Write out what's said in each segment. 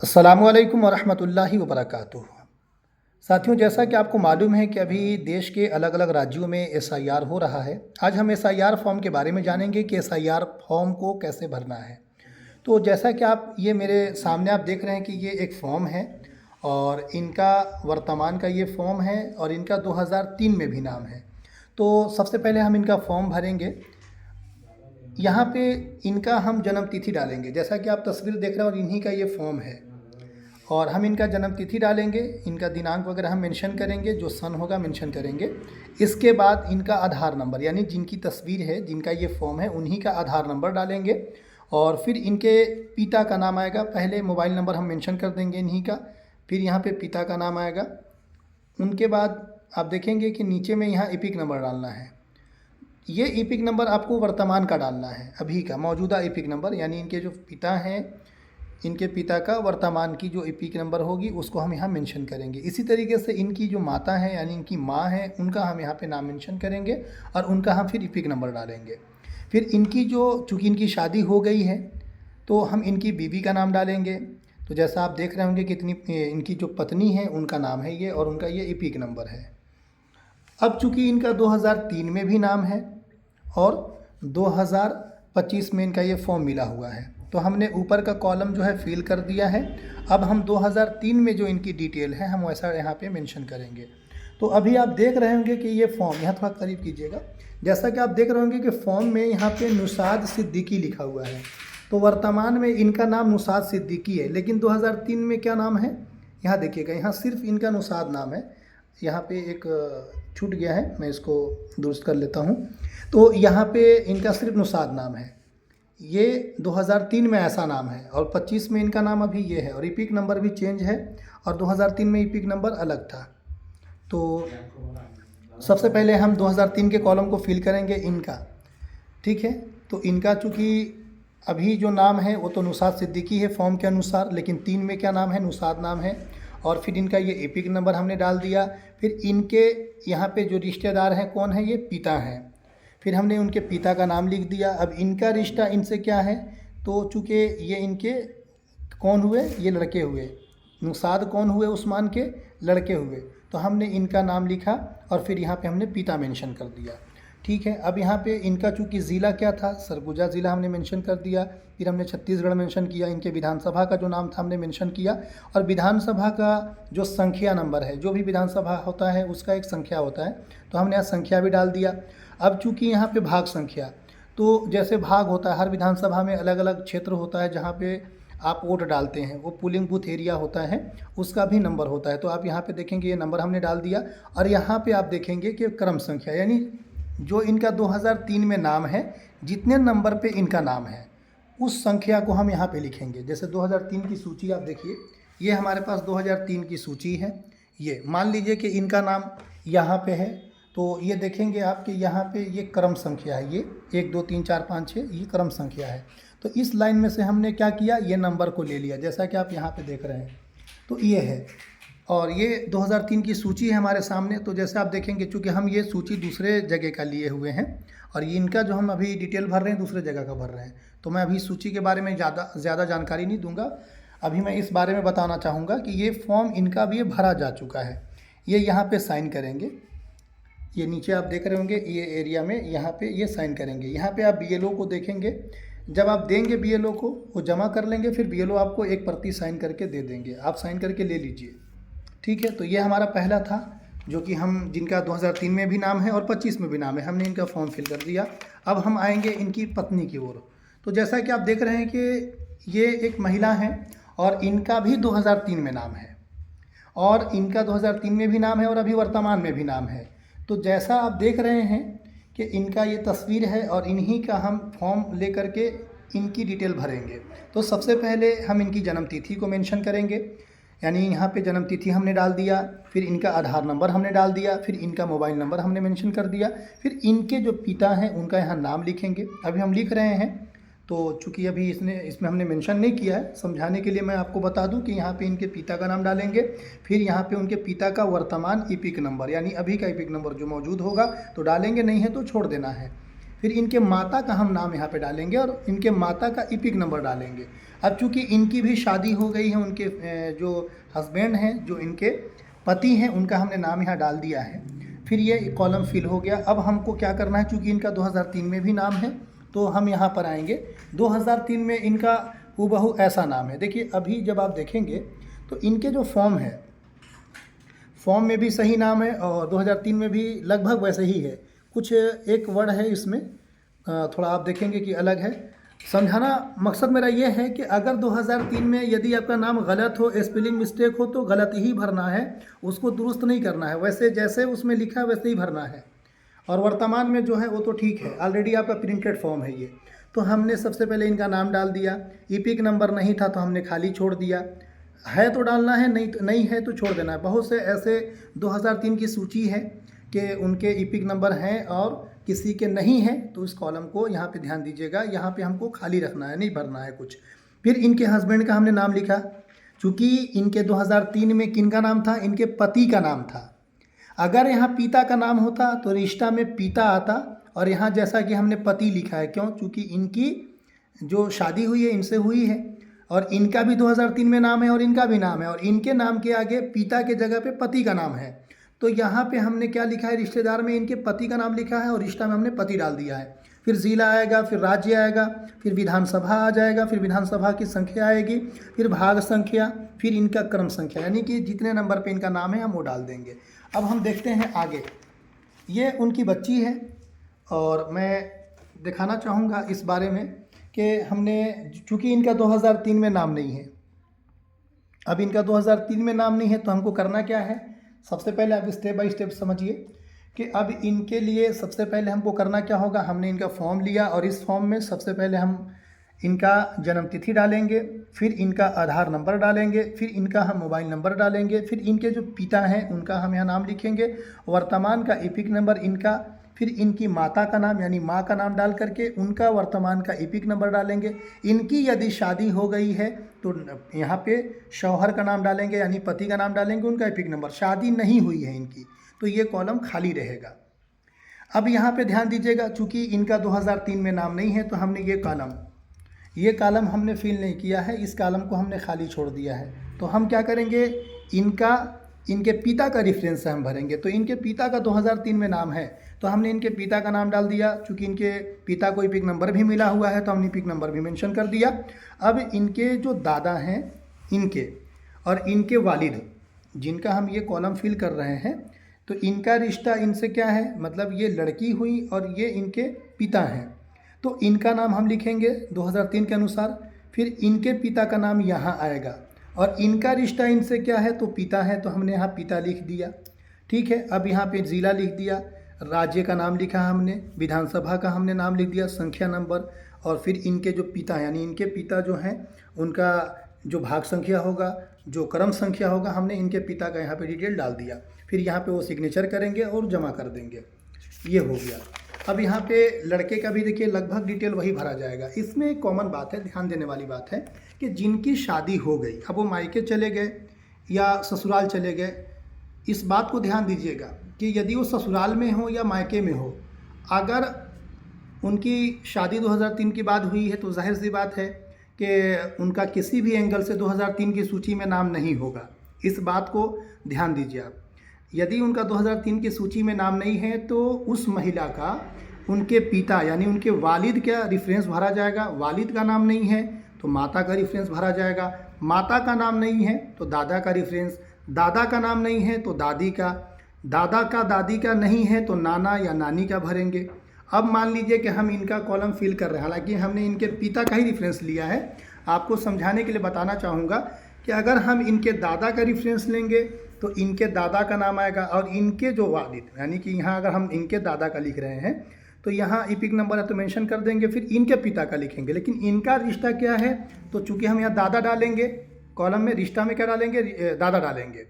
अस्सलामुअलैकुम वरहमतुल्लाहि वबरकातुहू। साथियों, जैसा कि आपको मालूम है कि अभी देश के अलग अलग राज्यों में एसआईआर हो रहा है। आज हम एसआईआर फॉर्म के बारे में जानेंगे कि एसआईआर फॉर्म को कैसे भरना है। तो जैसा कि आप ये मेरे सामने आप देख रहे हैं कि ये एक फ़ॉर्म है और इनका वर्तमान का ये फ़ॉर्म है और इनका 2003 में भी नाम है। तो सबसे पहले हम इनका फॉर्म भरेंगे। यहाँ पे इनका हम जन्म तिथि डालेंगे, जैसा कि आप तस्वीर देख रहे हैं, और इन्हीं का ये फॉर्म है। और हम इनका जन्म तिथि डालेंगे, इनका दिनांक वगैरह हम मेंशन करेंगे, जो सन होगा मेंशन करेंगे। इसके बाद इनका आधार नंबर, यानी जिनकी तस्वीर है, जिनका ये फॉर्म है, उन्हीं का आधार नंबर डालेंगे। और फिर इनके पिता का नाम आएगा, पहले मोबाइल नंबर हम मेंशन कर देंगे इन्हीं का, फिर यहाँ पे पिता का नाम आएगा। उनके बाद आप देखेंगे कि नीचे में यहाँ एपिक नंबर डालना है। ये एपिक नंबर आपको वर्तमान का डालना है, अभी का मौजूदा एपिक नंबर, यानी इनके जो पिता हैं, इनके पिता का वर्तमान की जो एपिक नंबर होगी उसको हम यहाँ मेंशन करेंगे। इसी तरीके से इनकी जो माता है, यानी इनकी माँ है, उनका हम यहाँ पे नाम मेंशन करेंगे और उनका हम फिर एपिक नंबर डालेंगे। फिर इनकी जो, चूँकि इनकी शादी हो गई है, तो हम इनकी बीवी का नाम डालेंगे। तो जैसा आप देख रहे होंगे कितनी इनकी जो पत्नी है उनका नाम है ये, और उनका ये एपिक नंबर है। अब चूँकि इनका 2003 में भी नाम है और 2025 में इनका ये फॉर्म मिला हुआ है, तो हमने ऊपर का कॉलम जो है फिल कर दिया है। अब हम 2003 में जो इनकी डिटेल है हम वैसा यहाँ पे मेंशन करेंगे। तो अभी आप देख रहे होंगे कि ये फॉर्म, यहाँ थोड़ा करीब कीजिएगा, जैसा कि आप देख रहे होंगे कि फॉर्म में यहाँ पे नुसाद सिद्दीकी लिखा हुआ है। तो वर्तमान में इनका नाम नुसाद सिद्दीकी है, लेकिन 2003 में क्या नाम है, यहाँ देखिएगा, यहाँ सिर्फ इनका नुसाद नाम है। यहाँ पे एक छूट गया है, मैं इसको दुरुस्त कर लेता हूँ। तो यहाँ पे इनका सिर्फ नुसाद नाम है, ये 2003 में ऐसा नाम है, और 25 में इनका नाम अभी ये है, और एपिक नंबर भी चेंज है, और 2003 में एपिक नंबर अलग था। तो सबसे पहले हम 2003 के कॉलम को फिल करेंगे इनका, ठीक है। तो इनका चूँकि अभी जो नाम है वो तो नुसाद सिद्दीकी है फॉर्म के अनुसार, लेकिन 3 में क्या नाम है, नुसाद नाम है। और फिर इनका ये एपिक नंबर हमने डाल दिया। फिर इनके यहाँ पे जो रिश्तेदार हैं कौन है, ये पिता हैं, फिर हमने उनके पिता का नाम लिख दिया। अब इनका रिश्ता इनसे क्या है, तो चूँकि ये इनके कौन हुए, ये लड़के हुए, नुसाद कौन हुए, उस्मान के लड़के हुए, तो हमने इनका नाम लिखा और फिर यहाँ पे हमने पिता मेंशन कर दिया, ठीक है। अब यहाँ पे इनका चूँकि ज़िला क्या था, सरगुजा ज़िला हमने मेंशन कर दिया। फिर हमने छत्तीसगढ़ मेंशन किया, इनके विधानसभा का जो नाम था हमने मेंशन किया, और विधानसभा का जो संख्या नंबर है, जो भी विधानसभा होता है उसका एक संख्या होता है, तो हमने यहाँ संख्या भी डाल दिया। अब चूँकि यहाँ पे भाग संख्या, तो जैसे भाग होता है, हर विधानसभा में अलग अलग क्षेत्र होता है जहाँ पे आप वोट डालते हैं, वो पोलिंग बूथ एरिया होता है, उसका भी नंबर होता है। तो आप यहाँ पे देखेंगे ये नंबर हमने डाल दिया, और यहाँ पे आप देखेंगे कि क्रम संख्या, यानी जो इनका 2003 में नाम है, जितने नंबर पे इनका नाम है उस संख्या को हम यहाँ पे लिखेंगे। जैसे 2003 की सूची आप देखिए, ये हमारे पास 2003 की सूची है। ये मान लीजिए कि इनका नाम यहाँ पे है, तो ये देखेंगे आप कि यहाँ पे ये क्रम संख्या है, ये 1 2 3 4 5 6 ये क्रम संख्या है। तो इस लाइन में से हमने क्या किया, ये नंबर को ले लिया, जैसा कि आप यहाँ पे देख रहे हैं। तो ये है, और ये 2003 की सूची है हमारे सामने। तो जैसे आप देखेंगे, चूँकि हम ये सूची दूसरे जगह का लिए हुए हैं, और ये इनका जो हम अभी डिटेल भर रहे हैं दूसरे जगह का भर रहे हैं, तो मैं अभी सूची के बारे में ज़्यादा जानकारी नहीं दूंगा। अभी मैं इस बारे में बताना चाहूँगा कि ये फॉर्म इनका भी भरा जा चुका है। ये यहाँ पे साइन करेंगे, ये नीचे आप देख रहे होंगे, ये एरिया में यहाँ पे ये साइन करेंगे। यहाँ पे आप बीएलओ को देखेंगे, जब आप देंगे बीएलओ को, वो जमा कर लेंगे, फिर बीएलओ आपको एक प्रति साइन करके दे देंगे, आप साइन करके ले लीजिए, ठीक है। तो ये हमारा पहला था, जो कि हम, जिनका 2003 में भी नाम है और 25 में भी नाम है, हमने इनका फॉर्म फिल कर दिया। अब हम आएंगे इनकी पत्नी की ओर। तो जैसा कि आप देख रहे हैं कि ये एक महिला हैं और इनका भी 2003 में नाम है, और इनका 2003 में भी नाम है और अभी वर्तमान में भी नाम है। तो जैसा आप देख रहे हैं कि इनका ये तस्वीर है, और इन्हीं का हम फॉर्म ले करके इनकी डिटेल भरेंगे। तो सबसे पहले हम इनकी जन्म तिथि को मेंशन करेंगे, यानी यहाँ पे जन्म तिथि हमने डाल दिया, फिर इनका आधार नंबर हमने डाल दिया, फिर इनका मोबाइल नंबर हमने मेंशन कर दिया, फिर इनके जो पिता हैं उनका यहाँ नाम लिखेंगे। अभी हम लिख रहे हैं, तो चूँकि अभी इसमें हमने मेंशन नहीं किया है, समझाने के लिए मैं आपको बता दूं कि यहाँ पे इनके पिता का नाम डालेंगे, फिर यहाँ पे उनके पिता का वर्तमान एपिक नंबर, यानी अभी का एपिक नंबर जो मौजूद होगा तो डालेंगे, नहीं है तो छोड़ देना है। फिर इनके माता का हम नाम यहाँ पे डालेंगे और इनके माता का इपिक नंबर डालेंगे। अब चूँकि इनकी भी शादी हो गई है, उनके जो हस्बैंड हैं, जो इनके पति हैं, उनका हमने नाम यहाँ डाल दिया है। फिर ये कॉलम फिल हो गया। अब हमको क्या करना है, चूँकि इनका 2003 में भी नाम है तो हम यहाँ पर आएंगे। 2003 में इनका हूबहू ऐसा नाम है। देखिए अभी जब आप देखेंगे तो इनके जो फॉर्म है, फॉर्म में भी सही नाम है और 2003 में भी लगभग वैसे ही है। कुछ एक वर्ड है इसमें थोड़ा आप देखेंगे कि अलग है। समझाना मकसद मेरा ये है कि अगर 2003 में यदि आपका नाम गलत हो, स्पेलिंग मिस्टेक हो, तो गलत ही भरना है, उसको दुरुस्त नहीं करना है। वैसे जैसे उसमें लिखा है वैसे ही भरना है। और वर्तमान में जो है वो तो ठीक है, ऑलरेडी आपका प्रिंटेड फॉर्म है ये। तो हमने सबसे पहले इनका नाम डाल दिया। इपिक नंबर नहीं था तो हमने खाली छोड़ दिया। है तो डालना है, नहीं है तो छोड़ देना है। बहुत से ऐसे 2003 की सूची है कि उनके इपिक नंबर हैं और किसी के नहीं है, तो इस कॉलम को यहाँ पे ध्यान दीजिएगा, यहाँ पे हमको खाली रखना है, नहीं भरना है कुछ। फिर इनके हस्बैंड का हमने नाम लिखा। चूँकि इनके 2003 में किनका नाम था, इनके पति का नाम था। अगर यहाँ पिता का नाम होता तो रिश्ता में पिता आता, और यहाँ जैसा कि हमने पति लिखा है। क्यों? चूँकि इनकी जो शादी हुई है इनसे हुई है और इनका भी 2003 में नाम है और इनका भी नाम है, और इनके नाम के आगे पिता के जगह पे पति का नाम है। तो यहाँ पे हमने क्या लिखा है, रिश्तेदार में इनके पति का नाम लिखा है और रिश्ता में हमने पति डाल दिया है। फिर जिला आएगा, फिर राज्य आएगा, फिर विधानसभा आ जाएगा, फिर विधानसभा की संख्या आएगी, फिर भाग संख्या, फिर इनका क्रम संख्या, यानी कि जितने नंबर पे इनका नाम है हम वो डाल देंगे। अब हम देखते हैं आगे। ये उनकी बच्ची है और मैं दिखाना चाहूँगा इस बारे में कि हमने, चूँकि इनका 2003 में नाम नहीं है, अब इनका 2003 में नाम नहीं है तो हमको करना क्या है। सबसे पहले आप स्टेप बाय स्टेप समझिए कि अब इनके लिए सबसे पहले हमको करना क्या होगा। हमने इनका फॉर्म लिया और इस फॉर्म में सबसे पहले हम इनका जन्म तिथि डालेंगे, फिर इनका आधार नंबर डालेंगे, फिर इनका हम मोबाइल नंबर डालेंगे, फिर इनके जो पिता हैं उनका हम यहाँ नाम लिखेंगे, वर्तमान का इपिक नंबर इनका, फिर इनकी माता का नाम यानी माँ का नाम डाल करके उनका वर्तमान का इपिक नंबर डालेंगे। इनकी यदि शादी हो गई है तो यहाँ पे शौहर का नाम डालेंगे यानी पति का नाम डालेंगे, उनका इपिक नंबर। शादी नहीं हुई है इनकी तो ये कॉलम खाली रहेगा। अब यहाँ पे ध्यान दीजिएगा, चूँकि इनका 2003 में नाम नहीं है तो हमने ये कॉलम हमने फिल नहीं किया है, इस कॉलम को हमने खाली छोड़ दिया है। तो हम क्या करेंगे, इनके पिता का रेफरेंस हम भरेंगे। तो इनके पिता का 2003 में नाम है तो हमने इनके पिता का नाम डाल दिया। चूँकि इनके पिता को इपिक नंबर भी मिला हुआ है तो हमने इपिक नंबर भी मेंशन कर दिया। अब इनके जो दादा हैं इनके और इनके वालिद, जिनका हम ये कॉलम फिल कर रहे हैं, तो इनका रिश्ता इनसे क्या है, मतलब ये लड़की हुई और ये इनके पिता हैं, तो इनका नाम हम लिखेंगे 2003 के अनुसार। फिर इनके पिता का नाम यहाँ आएगा और इनका रिश्ता इनसे क्या है, तो पिता है, तो हमने यहाँ पिता लिख दिया। ठीक है। अब यहाँ पे ज़िला लिख दिया, राज्य का नाम लिखा हमने, विधानसभा का हमने नाम लिख दिया, संख्या नंबर, और फिर इनके जो पिता यानी इनके पिता जो हैं उनका जो भाग संख्या होगा, जो क्रम संख्या होगा, हमने इनके पिता का यहाँ पे डिटेल डाल दिया। फिर यहाँ पे वो सिग्नेचर करेंगे और जमा कर देंगे। ये हो गया। अब यहाँ पे लड़के का भी देखिए लगभग डिटेल वही भरा जाएगा। इसमें एक कॉमन बात है, ध्यान देने वाली बात है कि जिनकी शादी हो गई, अब वो मायके चले गए या ससुराल चले गए, इस बात को ध्यान दीजिएगा कि यदि वो ससुराल में हो या मायके में हो, अगर उनकी शादी 2003 के बाद हुई है तो जाहिर सी बात है कि उनका किसी भी एंगल से 2003 की सूची में नाम नहीं होगा। इस बात को ध्यान दीजिए आप। यदि उनका 2003 की सूची में नाम नहीं है तो उस महिला का उनके पिता यानी उनके वालिद का रेफरेंस भरा जाएगा। वालिद का नाम नहीं है तो माता का रेफरेंस भरा जाएगा। माता का नाम नहीं है तो दादा का रेफरेंस। दादा का नाम नहीं है तो दादी का। दादा का दादी का नहीं है तो नाना या नानी का भरेंगे। अब मान लीजिए कि हम इनका कॉलम फिल कर रहे हैं, हालांकि हमने इनके पिता का ही रेफरेंस लिया है। आपको समझाने के लिए बताना चाहूँगा कि अगर हम इनके दादा का रेफरेंस लेंगे तो इनके दादा का नाम आएगा, और इनके जो वालिद यानी कि यहाँ अगर हम इनके दादा का लिख रहे हैं तो यहाँ इपिक नंबर है तो मेंशन कर देंगे, फिर इनके पिता का लिखेंगे। लेकिन इनका रिश्ता क्या है, तो चूँकि हम यहाँ दादा डालेंगे, कॉलम में रिश्ता में क्या डालेंगे, दादा डालेंगे।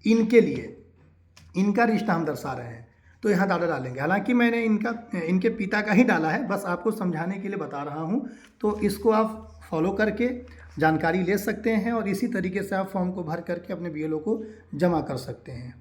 इनके लिए इनका रिश्ता हम दर्शा रहे हैं तो यहाँ दादा डालेंगे। हालांकि मैंने इनके पिता का ही डाला है, बस आपको समझाने के लिए बता रहा हूँ। तो इसको आप फॉलो करके जानकारी ले सकते हैं और इसी तरीके से आप फॉर्म को भर करके अपने बीएलओ को जमा कर सकते हैं।